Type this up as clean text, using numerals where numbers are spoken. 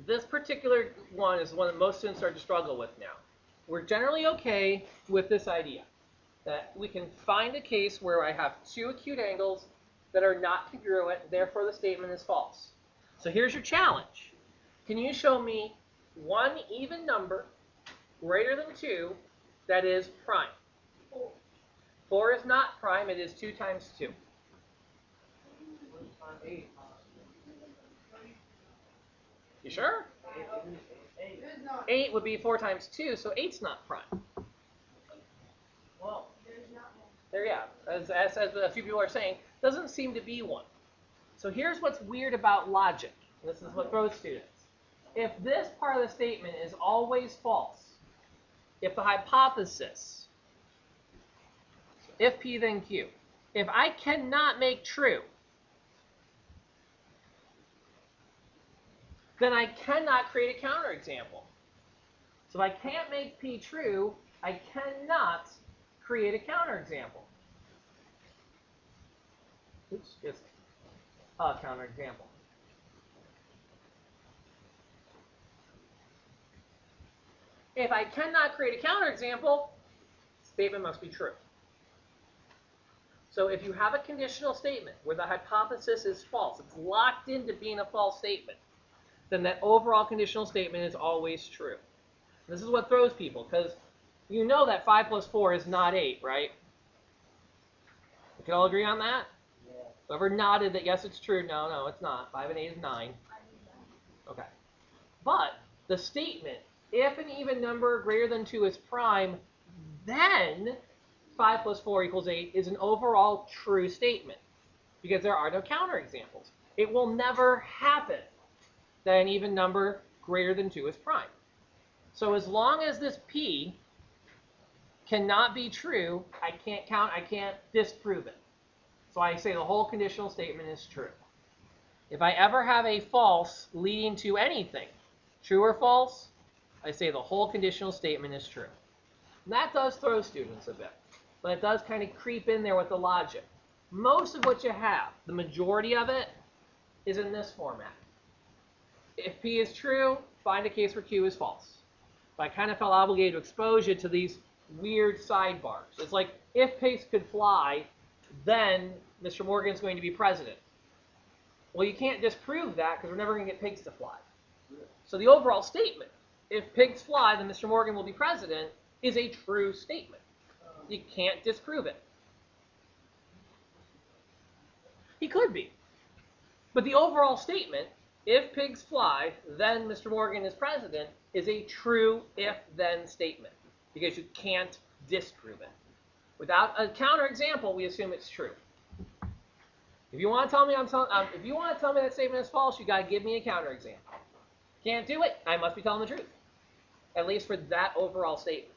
this particular one is the one that most students start to struggle with now. We're generally okay with this idea that we can find a case where I have two acute angles that are not congruent, therefore the statement is false. So here's your challenge. Can you show me one even number greater than 2 that is prime? 4 is not prime, it is 2 times 2. You sure? 8 would be 4 times 2, so 8's not prime. Well, there, yeah, as a few people are saying, doesn't seem to be one. So here's what's weird about logic. This is what throws students. If this part of the statement is always false, if the hypothesis, if P then Q, if I cannot make true, then I cannot create a counterexample. So if I can't make P true, I cannot create a counterexample. Oops, just a counterexample. If I cannot create a counterexample, statement must be true. So if you have a conditional statement where the hypothesis is false, it's locked into being a false statement, then that overall conditional statement is always true. This is what throws people, because you know that 5 plus 4 is not 8, right? We can all agree on that? Yeah. Whoever nodded that yes, it's true, no, it's not. 5 and 8 is 9. Okay. But the statement, if an even number greater than 2 is prime, then 5 plus 4 equals 8 is an overall true statement, because there are no counterexamples. It will never happen that an even number greater than 2 is prime. So as long as this P cannot be true, I can't disprove it. So I say the whole conditional statement is true. If I ever have a false leading to anything, true or false, I say the whole conditional statement is true. And that does throw students a bit, but it does kind of creep in there with the logic. Most of what you have, the majority of it, is in this format. If P is true, find a case where Q is false. But I kind of felt obligated to expose you to these weird sidebars. It's like, if pigs could fly, then Mr. Morgan's going to be president. Well, you can't disprove that because we're never going to get pigs to fly. So the overall statement, if pigs fly, then Mr. Morgan will be president, is a true statement. You can't disprove it. He could be. But the overall statement, if pigs fly, then Mr. Morgan is president, is a true if-then statement, because you can't disprove it. Without a counterexample, we assume it's true. If you want to tell me that statement is false, you got to give me a counterexample. Can't do it, I must be telling the truth, at least for that overall statement.